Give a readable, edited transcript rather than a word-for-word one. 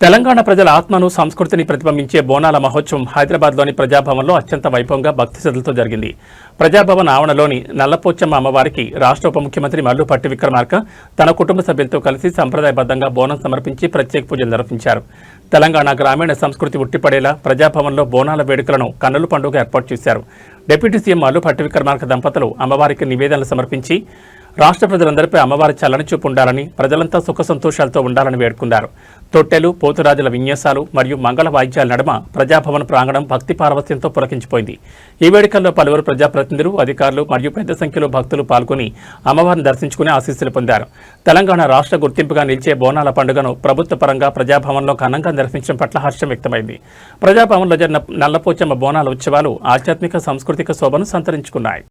తెలంగాణ ప్రజల ఆత్మను సంస్కృతిని ప్రతిబింబించే బోనాల మహోత్సవం హైదరాబాద్లోని ప్రజాభవన్లో అత్యంత వైభవంగా భక్తి శ్రద్ధలతో జరిగింది. ప్రజాభవన్ ఆవరణలోని నల్లపోచమ్మ అమ్మవారికి రాష్ట్ర ఉప ముఖ్యమంత్రి మల్లుపట్టి విక్రమార్క తన కుటుంబ సభ్యులతో కలిసి సంప్రదాయబద్ధంగా బోనం సమర్పించి ప్రత్యేక పూజలు నిర్వహించారు. తెలంగాణ గ్రామీణ సంస్కృతి ఉట్టిపడేలా ప్రజాభవన్లో బోనాల వేడుకలను కన్నుల పండుగ ఏర్పాటు చేశారు. డిప్యూటీ సీఎం మల్లుపట్టి విక్రమార్క దంపతులు అమ్మవారికి నివేదనలు సమర్పించి రాష్ట్ర ప్రజలందరిపై అమ్మవారి చల్లని చూపు ఉండాలని, ప్రజలంతా సుఖ సంతోషాలతో ఉండాలని వేడుకున్నారు. తొట్టెలు, పోతురాజుల విన్యాసాలు మరియు మంగళ వాయిద్యాల నడుమ ప్రజాభవన్ ప్రాంగణం భక్తి పారవస్యంతో పులకించిపోయింది. ఈ వేడుకల్లో పలువురు ప్రజాప్రతినిధులు, అధికారులు మరియు పెద్ద సంఖ్యలో భక్తులు పాల్గొని అమ్మవారిని దర్శించుకుని ఆశీస్సులు పొందారు. తెలంగాణ రాష్ట్ర గుర్తింపుగా నిలిచే బోనాల పండుగను ప్రభుత్వ పరంగా ప్రజాభవన్లో ఘనంగా నిర్వహించడం పట్ల హర్షం వ్యక్తమైంది. ప్రజాభవన్లో జరిగిన నల్లపోచమ్మ బోనాల ఉత్సవాలు ఆధ్యాత్మిక, సాంస్కృతిక శోభను సంతరించుకున్నాయి.